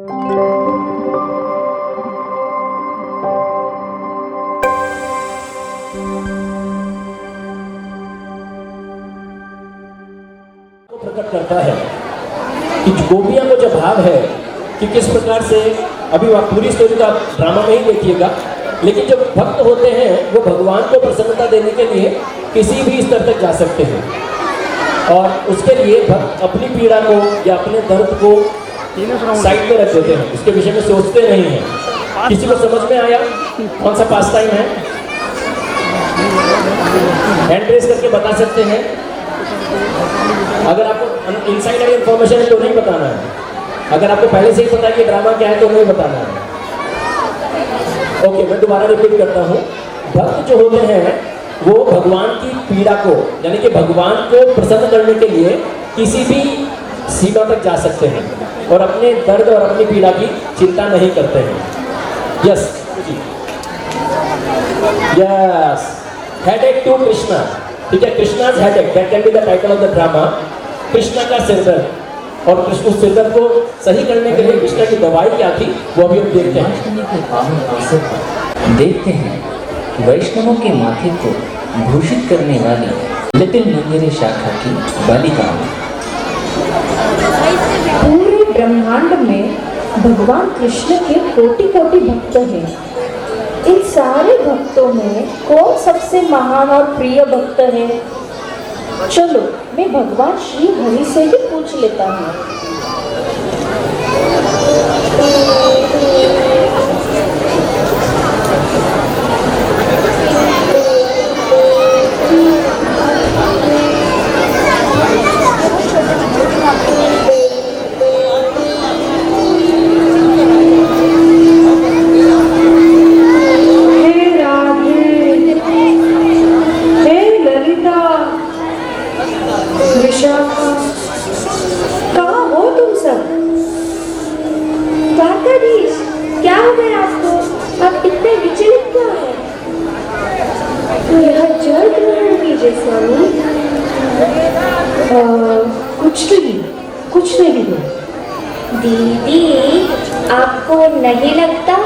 प्रकट करता है कि गोपियां को जो भाव है कि किस प्रकार से, अभी आप पूरी स्टोरी का ड्रामा में ही देखिएगा, लेकिन जो भक्त होते हैं वो भगवान को प्रसन्नता देने के लिए किसी भी स्तर तक जा सकते हैं, और उसके लिए भक्त अपनी पीड़ा को या अपने दर्द को साइड में रख देते हैं, उसके विषय में सोचते नहीं हैं। किसी को समझ में आया कौन सा पास टाइम है? हैंड रेस करके बता सकते हैं। अगर आपको इनसाइडर इन्फॉर्मेशन है तो नहीं बताना है, अगर आपको पहले से ही पता है कि ड्रामा क्या है तो नहीं बताना है। ओके, मैं दोबारा रिपीट करता हूँ। भक्त जो होते हैं वो भगवान की पीड़ा को, यानी कि भगवान को प्रसन्न करने के लिए किसी भी सीमा तक जा सकते हैं और अपने दर्द और अपनी पीड़ा की चिंता नहीं करते हैं। Yes yes, headache to Krishna. ठीक है, Krishna's headache, that can be the title of the drama. Krishna का सिरदर्द, और कृष्ण सिरदर्द को सही करने के लिए कृष्णा की दवाई क्या थी वो अभी हम देखते हैं। देखते हैं वैष्णवों के माथे को भूषित करने वाली लिटिल मंदिर शाखा की बालिका। पूरे ब्रह्मांड में भगवान कृष्ण के कोटि कोटि भक्त हैं। इन सारे भक्तों में कौन सबसे महान और प्रिय भक्त है? चलो मैं भगवान श्री हरि से ही पूछ लेता हूँ। क्या हो गया आपको? आप इतने विचलित क्यों हैं? यह जल ग्रहण कीजिए स्वामी। कुछ नहीं है। दीदी, आपको नहीं लगता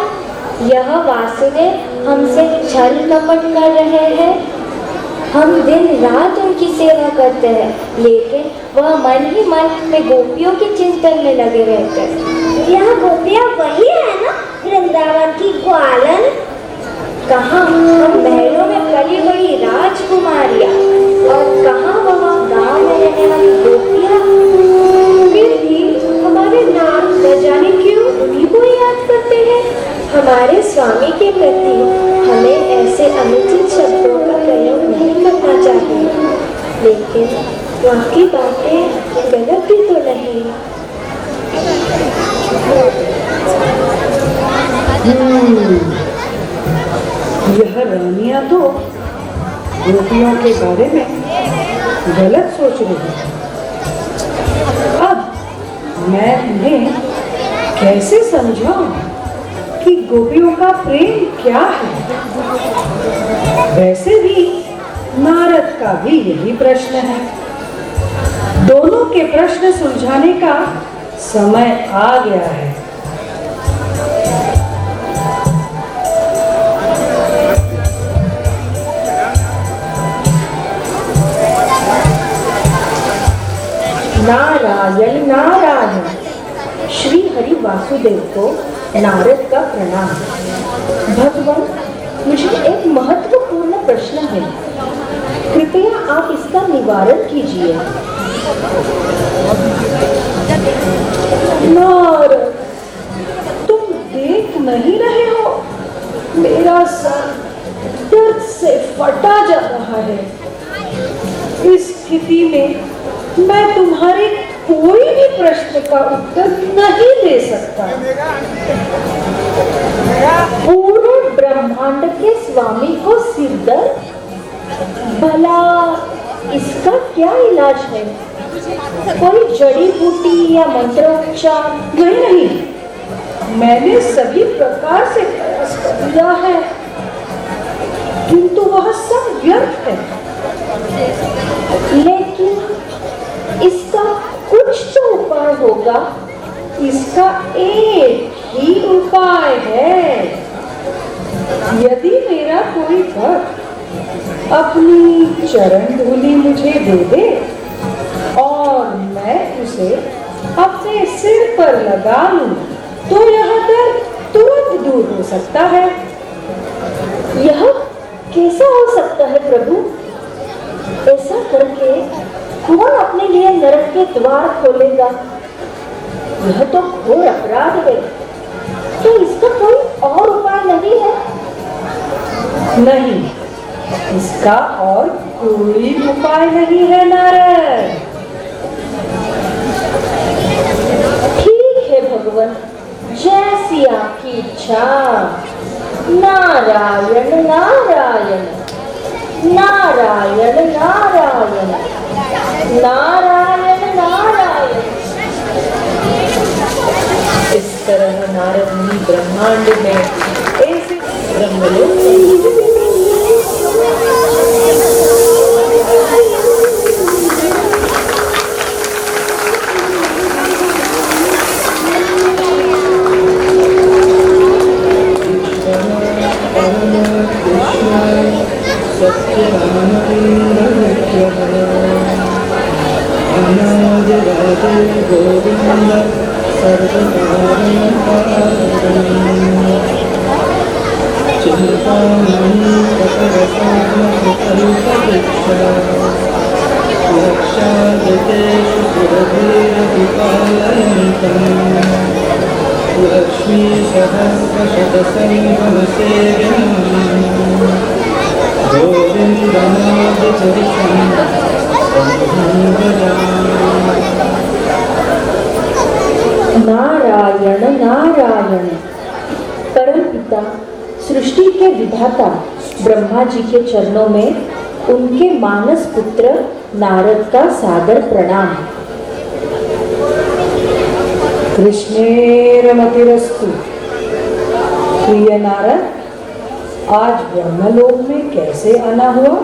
यह वासुदेव हमसे छल कपट कर रहे हैं? हम दिन रात उनकी सेवा करते हैं, लेकिन वह मन ही मन में गोपियों के चिंतन में लगे रहते हैं। यह गोपियाँ वही है ना, वृंदावन की ग्वालन? कहाँ हम महलों में पली बड़ी राजकुमारियाँ, और कहाँ वहाँ गाँव में रहने वाली गोपियाँ। फिर भी हमारे नाम न जाने क्यों उन्हीं को याद करते हैं। हमारे स्वामी के प्रति हमें ऐसे अनुचित शब्दों का प्रयोग नहीं करना चाहिए, लेकिन वहाँ की बातें गलत भी तो नहीं। यह रानियां तो गोपियों के बारे में गलत सोच रही है। अब मैं उन्हें कैसे समझाऊं कि गोपियों का प्रेम क्या है? वैसे भी नारद का भी यही प्रश्न है। दोनों के प्रश्न सुलझाने का समय आ गया है। नारायण नारायण। श्री हरि वासुदेव को नारद का प्रणाम। भगवान, मुझे एक महत्वपूर्ण प्रश्न है, कृपया आप इसका निवारण कीजिए। नारद, तुम देख नहीं रहे हो? मेरा सर दर्द से फटा जा रहा है। इस स्थिति में मैं तुम्हारे कोई भी प्रश्न का उत्तर नहीं दे सकता। पूरे ब्रह्मांड के स्वामी को सिर दर्द? भला इसका क्या इलाज है? कोई जड़ी बूटी या मंत्रोच्चार? नहीं, मैंने सभी प्रकार से प्रयास कर लिया है, किंतु वह सब व्यर्थ है। लेकिन इसका कुछ तो उपाय होगा। इसका एक ही उपाय है। यदि मेरा कोई भक्त अपनी चरण धूलि मुझे दे दे और मैं उसे अपने सिर पर लगा लूं, तो यह दर्द तुरंत दूर हो सकता है। यह कैसा हो सकता है प्रभु? ऐसा करके कौन अपने लिए नरक के द्वार खोलेगा? यह तो घोर अपराध है। तो इसका कोई और उपाय नहीं है? नहीं, इसका और कोई उपाय नहीं है नारद। ठीक है भगवान, जैसी आपकी इच्छा। नारायण नारायण नारायण नारायण नारायण नारायण। इस तरह नारद मुनि ब्रह्मांड में ऐसे ब्रह्मलोक लक्ष्मी नारायण नारायण। परमपिता सृष्टि के विधाता ब्रह्मा जी के चरणों में उनके मानस पुत्र नारद का सादर प्रणाम। कृष्णेरमतिरस्तु। प्रिय नारद, आज ब्रह्मलोक में कैसे आना हुआ?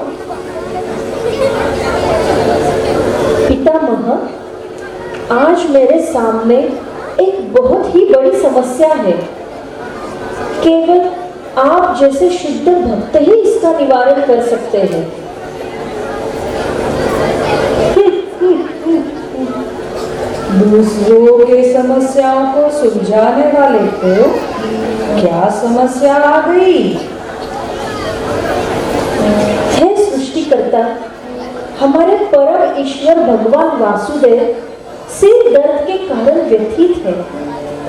पितामह, आज मेरे सामने एक बहुत ही बड़ी समस्या है। केवल आप जैसे शुद्ध भक्त ही इसका निवारण कर सकते हैं। दूसरों की समस्याओं को सुलझाने वाले को क्या समस्या आ गई? हे सृष्टिकर्ता, हमारे परम ईश्वर भगवान वासुदेव सिर दर्द के कारण व्यथित है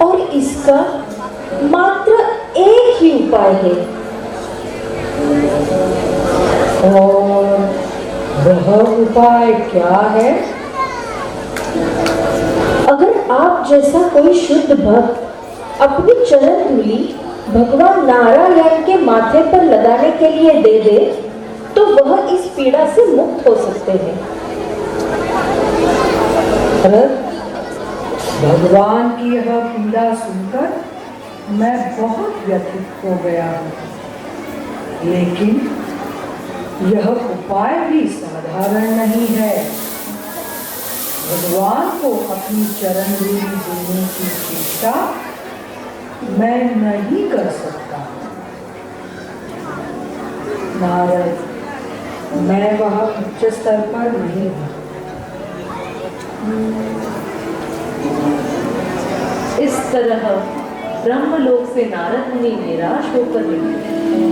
और इसका मात्र एक ही उपाय है। और वह उपाय क्या है? अगर आप जैसा कोई शुद्ध भक्त अपनी चरण धूलि भगवान नारायण के माथे पर लगाने के लिए दे दे, तो वह इस पीड़ा से मुक्त हो सकते हैं। भगवान की यह पीड़ा सुनकर मैं बहुत व्यथित हो गया हूँ, लेकिन यह उपाय भी साधारण नहीं है। भगवान को अपनी चरण धूलि देने की चेष्टा मैं नहीं कर सकता। नारद, मैं वह उच्च स्तर पर नहीं हूँ। इस तरह ब्रह्मलोक से नारद मुनि निराश होकर निकले।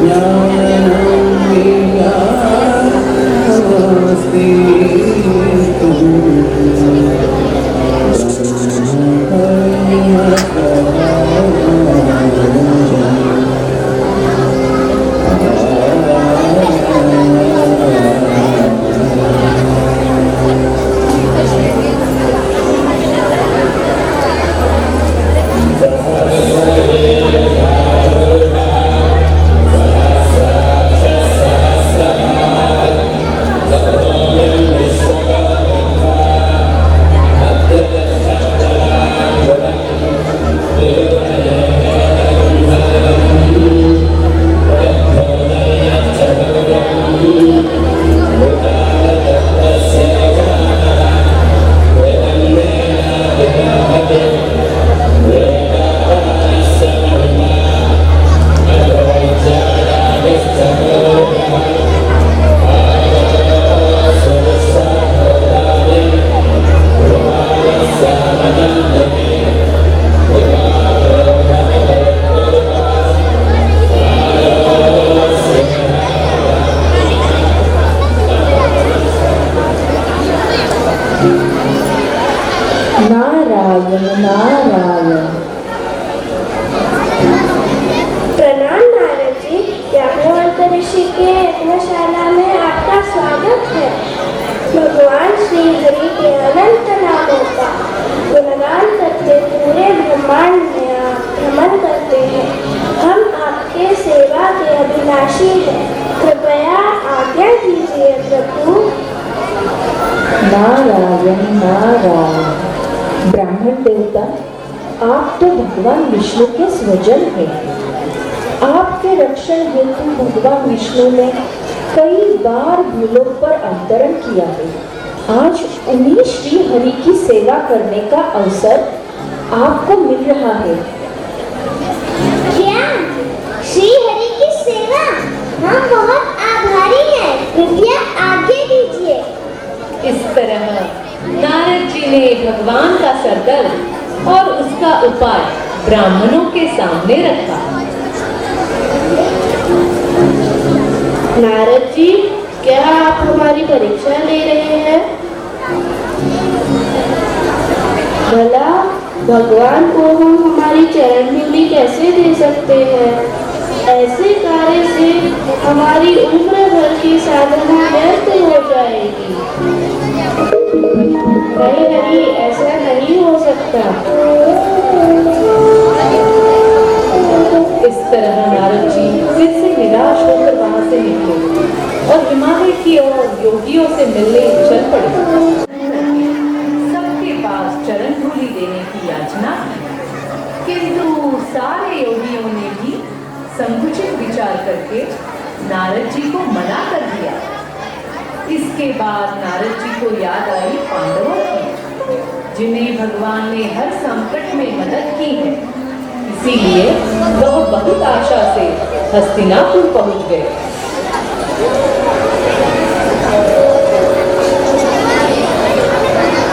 न्याय ऋषि के यज्ञशाला में आपका स्वागत है। भगवान श्री हरि के अनंत नामों का गुणगान करते पूरे ब्रह्मांड में आप भ्रमण करते हैं। हम आपके सेवा के अभिलाषी हैं। कृपया आज्ञा दीजिए प्रभु। नारायण नारायण। ब्राह्मण देवता, आप तो भगवान विष्णु के स्वजन हैं। आपके रक्षण हेतु भगवान विष्णु ने कई बार भूलोक पर अवतरण किया है। आज उन्हीं श्री हरि की सेवा करने का अवसर आपको मिल रहा है। क्या श्री हरि की सेवा? हम बहुत आभारी हैं। कृपया आज्ञा दीजिए। इस तरह नारद जी ने भगवान का सरदर्द और उसका उपाय ब्राह्मणों के सामने रखा। नारद जी, क्या आप हमारी परीक्षा ले रहे हैं? भला भगवान को हम हमारी चरण धूलि कैसे दे सकते हैं? ऐसे कार्य से हमारी उम्र भर की साधना व्यर्थ हो जाएगी। नहीं नहीं, ऐसा नहीं हो सकता। इस तरह नारद जी फिर से निराश होकर वहां से निकले और हिमालय की ओर योगियों से मिलने चल पड़े। सबके पास चरण धूलि देने की याचना की, किंतु सारे योगियों ने भी संकुचित विचार करके नारद जी को मना कर दिया। इसके बाद नारद जी को याद आई पांडवों की, जिन्हें भगवान ने हर संकट में मदद की है। इसीलिए वह बहुत आशा से हस्तिनापुर पहुंच गए।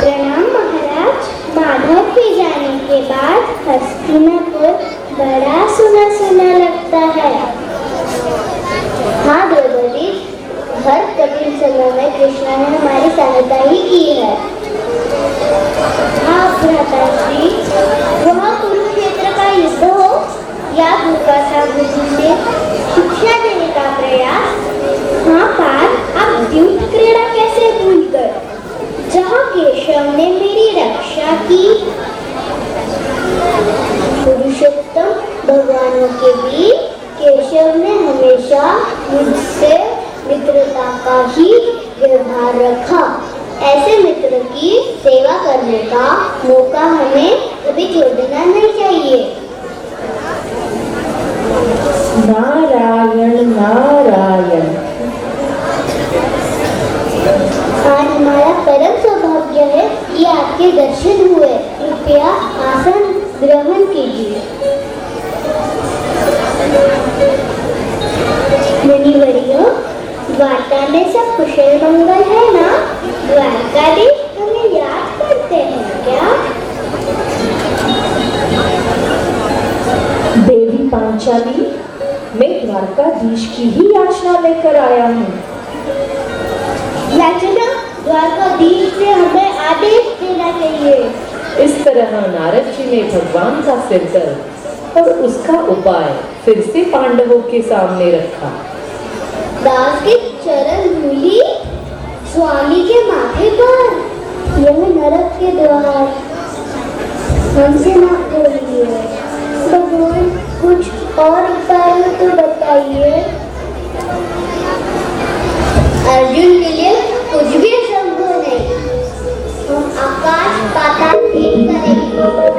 प्रणाम महाराज। माधव के जाने के बाद हस्तिनापुर बड़ा सुना सुना लगता है। हाँ द्रौपदी, हर कठिन समय में कृष्ण ने हमारी सहायता ही की है। हाँ भ्राताश्री, वह कुरुक्षेत्र का युद्ध हो या दुर्वासा बुद्धि से शिक्षा देने का प्रयास, हाँ पार्थ, आप द्यूत क्रीड़ा कैसे भूल गए, जहाँ केशव ने मेरी रक्षा की। पुरुषोत्तम भगवानों के बीच केशव ने हमेशा मुझसे मित्रता का ही व्यवहार रखा। ऐसे मित्र की सेवा करने का मौका हमें कभी छोड़ना नहीं चाहिए। नारायण नारायण। आज हमारा परम सौभाग्य है कि आपके दर्शन हुए। कृपया आसन ग्रहण कीजिए। मुनिवर्यों, द्वारका में सब कुशल मंगल है ना? द्वारकाधीश हमें याद करते हैं क्या? देवी पांचाली, मैं द्वारकाधीश की ही याचना लेकर आया हूँ। याचना? द्वारकाधीश से हमें आदेश देना चाहिए। इस तरह नारद जी ने भगवान का सिरदर्द और उसका उपाय फिर से पांडवों के सामने रखा। दास की चरण धूलि स्वामी के माथे पर, यह नरक के द्वार। हमसे ना बोलिए भगवान, कुछ और उपाय तो बताइए। अर्जुन के लिए कुछ भी संभव नहीं। हम आकाश पाताल भेद करेंगे और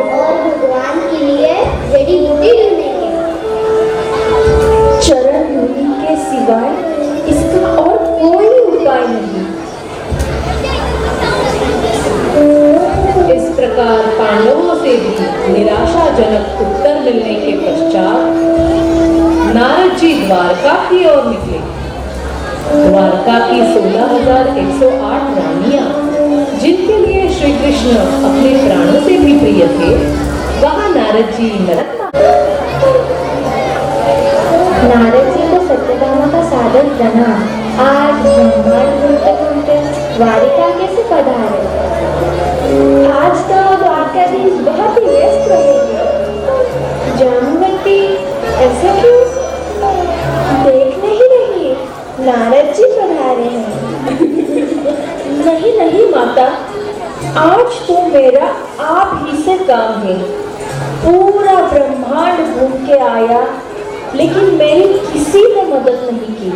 भगवान के लिए जड़ी बूटी ढूंढेंगे। चरण धूलि के सिवाय इसका और कोई उपाय नहीं। इस प्रकार पांडवों से भी निराशाजनक उत्तर मिलने के पश्चात नारद जी द्वारका की ओर निकले। द्वारका की 16,108 रानियां, जिनके लिए श्री कृष्ण अपने प्राणों से भी प्रिय थे, वहां नारद जी नरक नारद जी को सत्यभामा का सादर प्रणाम। आज ब्रह्मांड घूमते घूमते द्वारिका कैसे पधारे? आज तो द्वारकाधीश बहुत ही व्यस्त रहेंगे। जामुनवती, ऐसा क्यों? देख नहीं रही नारद जी पधारे हैं। नहीं नहीं माता, आज तो मेरा आप ही से काम है। पूरा ब्रह्मांड घूम के आया, लेकिन मेरी किसी ने मदद नहीं की।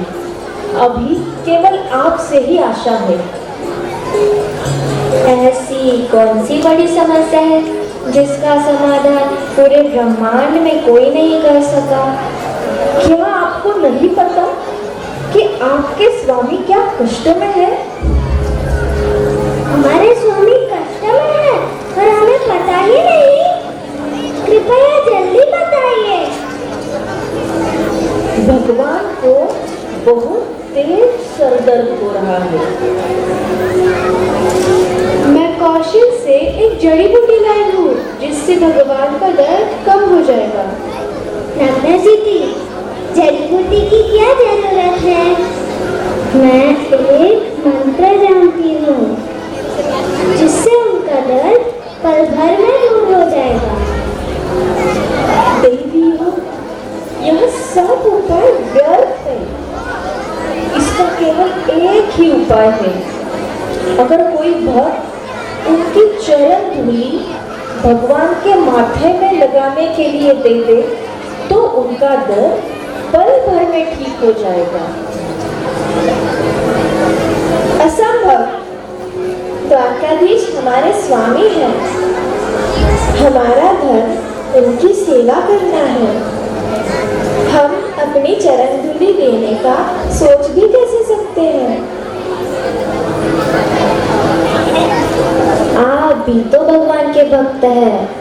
अभी केवल आपसे ही आशा है। ऐसी कौन सी बड़ी समस्या है जिसका समाधान पूरे ब्रह्मांड में कोई नहीं कर सका? क्या आपको नहीं पता कि आपके स्वामी क्या कष्ट में है? हमारे स्वामी कष्ट में है और हमें पता ही नहीं। कृपया जल्दी बताइए। भगवान को बहुत तेज सरदर्द हो रहा है। मैं कौशल से एक जड़ी बूटी लाई हूँ जिससे भगवान का दर्द कम हो जाएगा। नंदा जी, जड़ी बूटी की क्या जरूरत है? मैं एक मंत्र जानती हूँ जिससे उनका दर्द पल भर में दूर हो जाएगा। देवी हो, यह सब उपाय व्यर्थ है। इसका केवल एक ही उपाय है। अगर कोई भक्त उनकी चरण धूली भगवान के माथे में लगाने के लिए दे दे तो उनका दर्द पल भर में ठीक हो जाएगा। असंभव। द्वारकाधीश हमारे स्वामी हैं। हमारा धर्म उनकी सेवा करना है। हम अपनी चरण धूली देने का सोच भी कैसे सकते हैं? आप भी तो भगवान के भक्त हैं।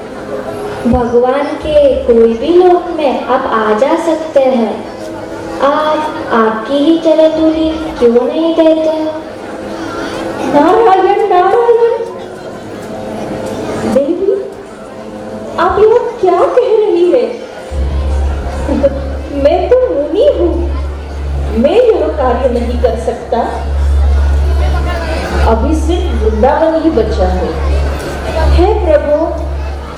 भगवान के कोई भी लोक में आप आ जा सकते हैं। आप आपकी ही चरण धूली क्यों नहीं देते? नारायण नारायण। देवी, आप यह क्या कह रही है? मैं तो मुनि हूँ, मैं यह कार्य नहीं कर सकता। अभी सिर्फ वृंदावन ही बचा है। हे प्रभु,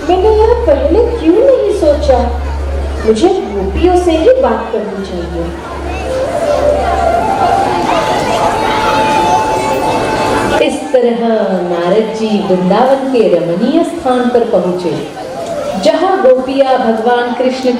मैंने यह पहले क्यों नहीं सोचा? मुझे गोपियों से ही बात करनी चाहिए। इस तरह नारद जी वृंदावन के रमणीय स्थान पर पहुंचे, जहां गोपियां भगवान कृष्ण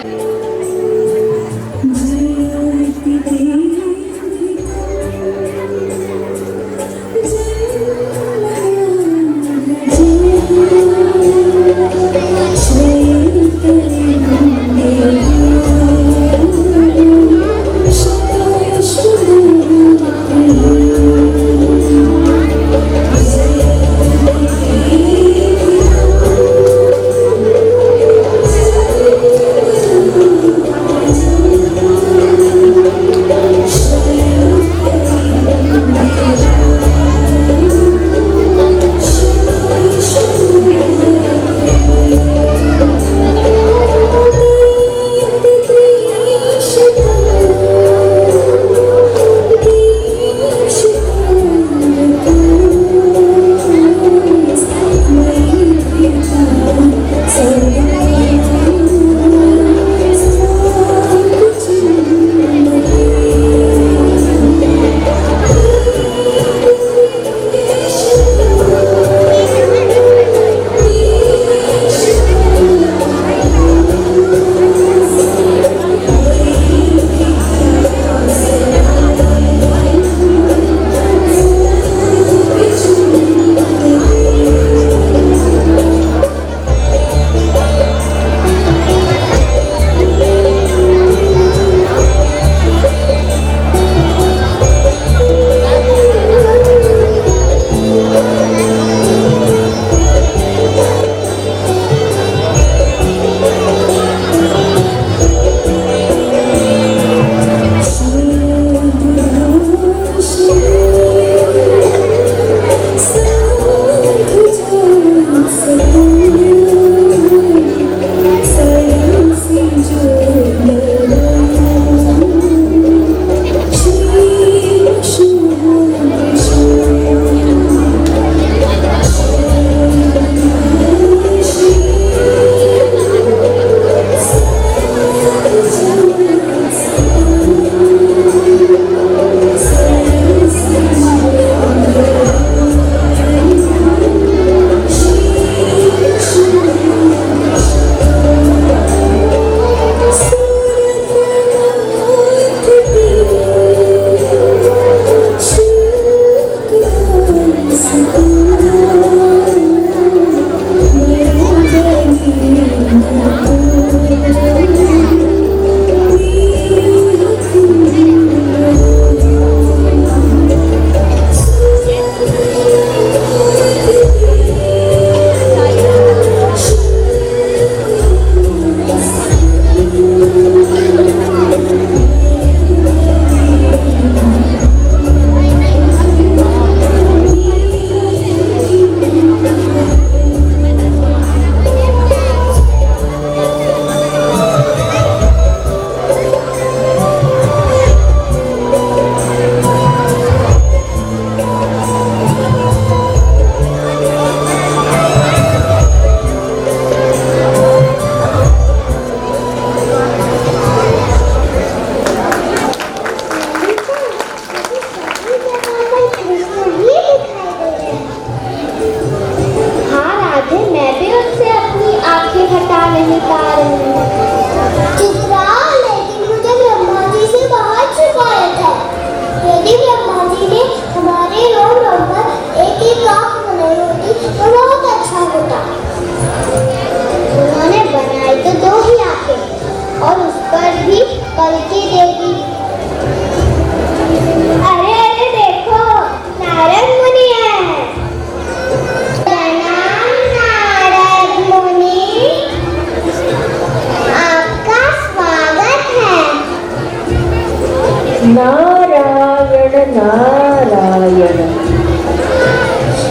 नारायण नारायण।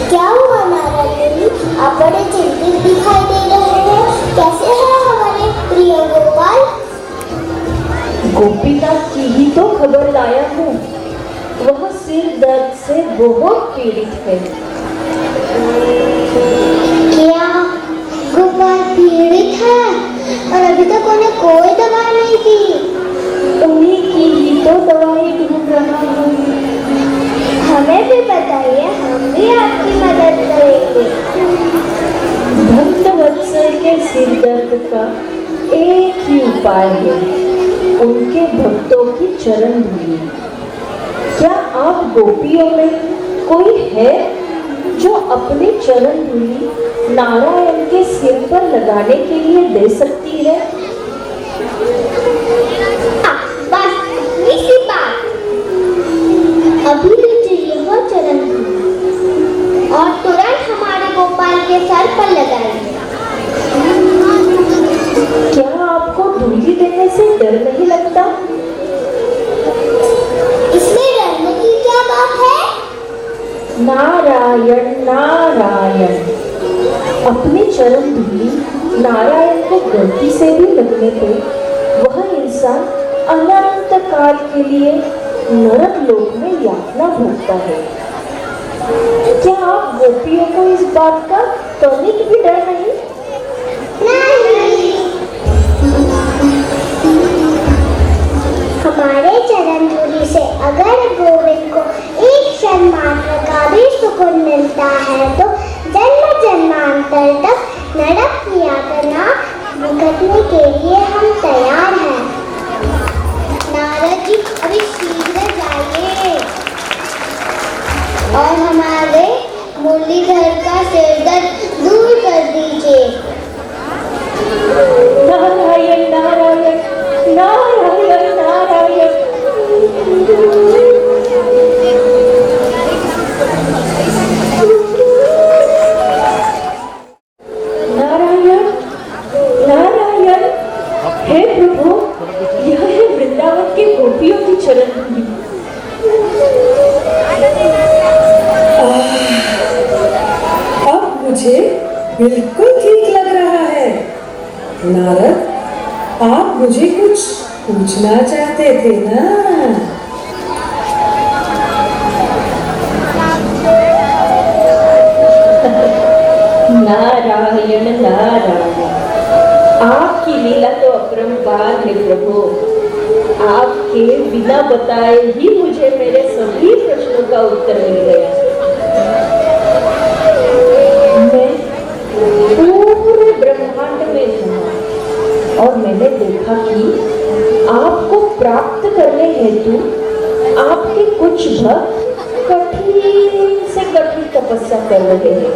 क्या हुआ नारायण जी, आप बड़े चिंतित दिखाई दे रहे हैं। कैसे है हमारे प्रिय गोपाल? गोपीनाथ की ही तो खबर लाया हूँ। वह सिर दर्द से बहुत पीड़ित है। क्या गोपाल पीड़ित है? और अभी तक उन्हें कोई दवा नहीं दी। उन्हीं की ही तो दवाई ढूंढ रहा हूँ। हमें भी बताइए, हम भी आपकी मदद करेंगे। भक्त वत्सल के सिर दर्द का एक ही उपाय है, उनके भक्तों की चरण धूली। क्या आप गोपियों में कोई है जो अपनी चरण धूली नारायण के सिर पर लगाने के लिए दे सकती है? बस इसी बात। अभी लीजिए यह चरण धूली और तुरंत हमारे गोपाल के सर पर लगाइए। क्या आपको धूली देने से डर नहीं लगता? इसमें डरने की क्या बात है? नारायण नारायण। अपनी चरण धूली नारायण को गलती से भी लगने पे वह इंसान अनंत काल के लिए नरक लोक में यातना भोगता है। क्या आप गोपियों को इस बात का तनिक भी डर नहीं? नहीं। हमारे चरण धूली से अगर गोविंद को एक क्षण मात्र का भी सुकून मिलता है तो जन्म जन्मांतर तक नरक की यातना भुगतने के लिए हम तैयार हैं। नारद जी अभी शीघ्र जाइए और हमारे मुरलीधर का सिर दर्द दूर कर दीजिए। नारायण नारायण नारायण नारायण। नारायण नारायण। हे प्रभु, यह है वृंदावन के गोपियों की चरण धूली। अब मुझे बिल्कुल ठीक लग रहा है। नारद, आप मुझे कुछ पूछना चाहते थे ना? नारायण नारायण। आपकी लीला तो अपरंपार है प्रभु। आपके बिना बताए ही मुझे मेरे सभी प्रश्नों का उत्तर मिल गया। मैं पूरे ब्रह्मांड में घूमा और मैंने देखा कि आपको प्राप्त करने हेतु आपके कुछ भक्त कठिन से कठिन तपस्या कर रहे हैं,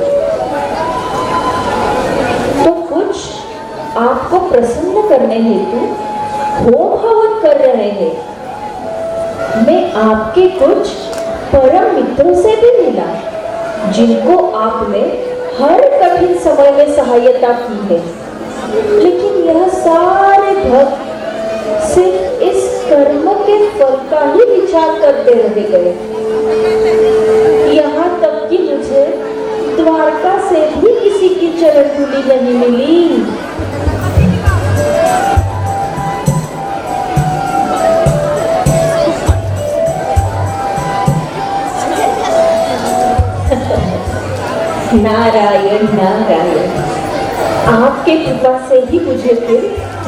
तो कुछ आपको प्रसन्न करने हेतु होम हवन कर रहे हैं। मैं आपके कुछ परम मित्रों से भी मिला जिनको आपने हर कठिन समय में सहायता की है, लेकिन यह सारे भक्त सिर्फ इस कर्म के फल का ही विचार करते रह गए। यहाँ तक कि मुझे द्वारका से भी किसी की चरण धूली नहीं मिली। नारायण नारायण। आपके कृपा से ही मुझे फिर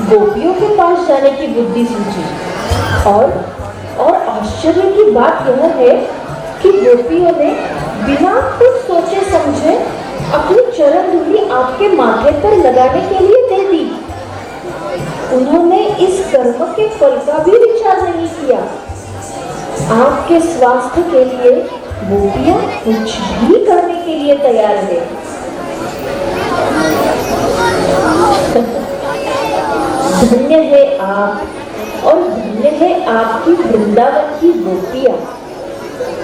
गोपियों के पास जाने की बुद्धि सूझी। और आश्चर्य की बात यह है कि गोपियों ने बिना कुछ सोचे समझे अपनी चरण धूली आपके माथे पर लगाने के लिए दे दी। उन्होंने इस कर्म के फल का भी विचार नहीं किया। आपके स्वास्थ्य के लिए गोपियां कुछ भी करने के लिए तैयार है। धन्य है आप और धन्य है आपकी वृंदावन की गोपियां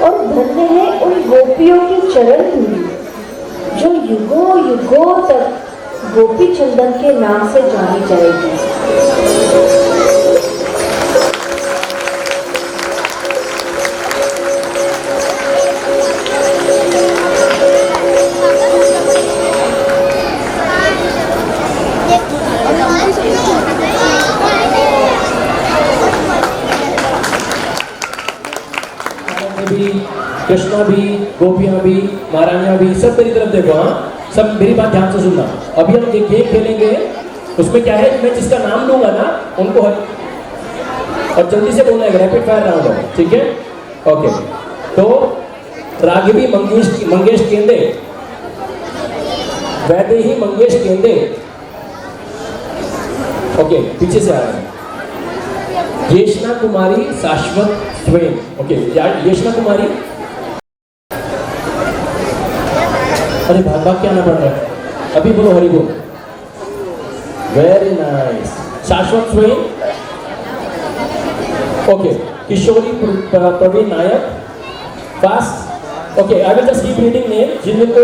और धन्य है उन गोपियों की चरण धूली जो युगों युगों तक गोपी चंदन के नाम से जानी जाएगी। राधे भी, कृष्णा भी, गोपियां भी, महारानियां भी, सब मेरी तरफ देखो। हाँ, सब मेरी बात ध्यान से सुनना। अभी हम एक गेम खेलेंगे, उसमें क्या है, मैं जिसका नाम लूंगा ना उनको और जल्दी से बोलना है, रैपिड फायर राउंड है, ठीक है? ओके, तो राघवी मंगेश केंद्रे, वैदेही मंगेश केंद्रे, ओके, पीछे से आ रहा है। येष्णा कुमारी शाश्वत स्वयं, ओके, येष्णा कुमारी, अरे भाग क्या ना पड़ रहा है, अभी बोलो हरि बोल। Very nice, Shashwat Swayam, okay, Kishori Praveen Nayak, fast, okay, I will just keep reading name, जिनमें को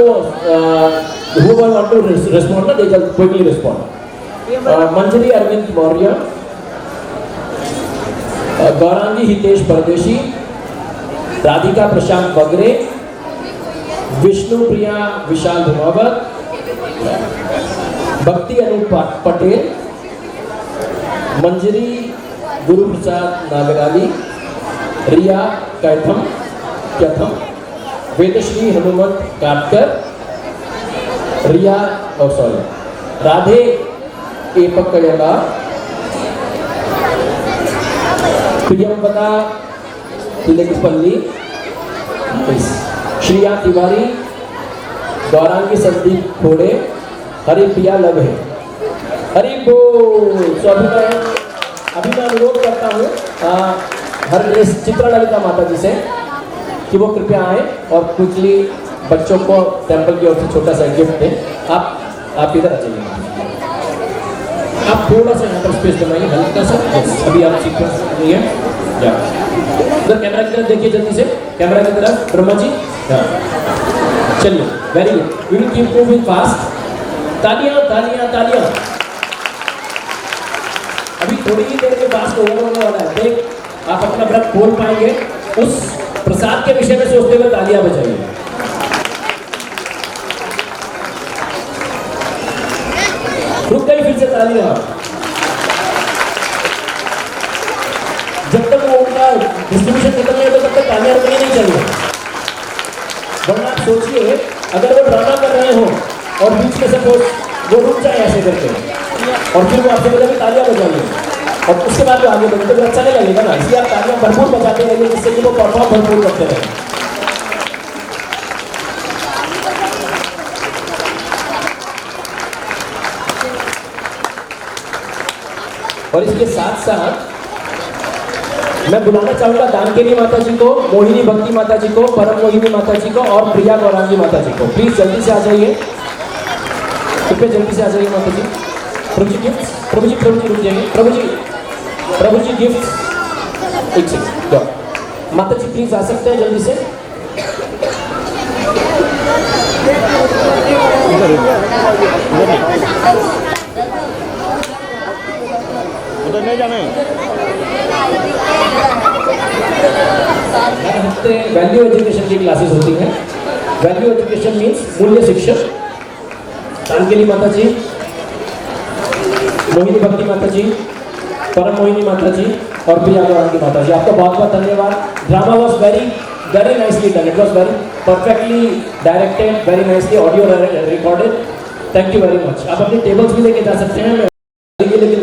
whoever want to respond ना, they just quickly respond. मंजरी अरविंद मौर्य, गौरांगी हितेश परदेशी, राधिका प्रशांत बगरे, विष्णु प्रिया विशाल धुमावत, भक्ति अनूप पटेल, मंजरी गुरु प्रसाद नागराली, रिया कैथम, वेदश्री हनुमंत काटकर, रिया सॉरी राधे एपकयला, प्रियंवदा तिलकपल्ली, श्रिया तिवारी, गौरांगी संदीप खोड़े, हरिप्रिया लव है, हरि बोल। तो अभी मैं अनुरोध करता हूँ चित्रा ललिता माता जी से कि वो कृपया आए और क्विकली बच्चों को टेम्पल की ओर से छोटा सा गिफ्ट दें। आप इधर आ जाइए, आप थोड़ा सा यहाँ पर स्पेस बनाइए, हल्का सा, अभी आप सीक्वेंस नहीं है, उधर कैमरा की तरफ देखिए, जल्दी से कैमरा की तरफ, ब्रह्मा जी, चलिए, very good, we will keep moving fast. तालियां तालियां तालियां, अभी थोड़ी ही देर के फास्ट ओवर होने वाला है, देख आप अपना व्रत खोल पाएंगे, उस प्रसाद के विषय में सोचते हुए तालियां बजाइए। रुक गई फिर से तालियां, जब तक वो उनका डिस्ट्रीब्यूशन खत्म नहीं होता तब तक तालियां रुकनी नहीं चाहिए। वरना आप सोचिए, अगर वो ड्रामा कर रहे हो और बीच में सपोज वो रुक जाए ऐसे करके और फिर वो आपसे बोले भी तालियां बजाइए और उसके बाद वो आगे बढ़े तो अच्छा नहीं लगेगा ना, इसलिए आप तालियां भरपूर बजाते रहिए जिससे कि वो परफॉर्म भरपूर करते रहे। और इसके साथ साथ मैं बुलाना चाहूंगा दानकेली माता जी को, मोहिनी भक्ति माता जी को, परम मोहिनी माता जी को और प्रिया गौरांगी माता जी को। प्लीज जल्दी से आ जाइए, कृपया जल्दी से आ जाइए माता जी। प्रभु जी गिफ्ट, प्रभु जी रुक जाइए, प्रभु जी गिफ्ट, एक सेकंड, माता जी प्लीज आ सकते हैं जल्दी से। उधर नहीं जाना है। हर हफ्ते वैल्यू एजुकेशन की क्लासेस होती हैं। वैल्यू एजुकेशन मीन्स मूल्य शिक्षा। दानकेली माता जी, मोहिनी भक्ति माता जी, परम मोहिनी माता जी और प्रिया गौरांगी माता जी, आपका बहुत बहुत धन्यवाद। Drama was very nicely done, it was very perfectly directed, very nicely audio recorded. Thank you very much. आप अपनी टेबल्स भी लेके जा सकते हैं, मैं लेकिन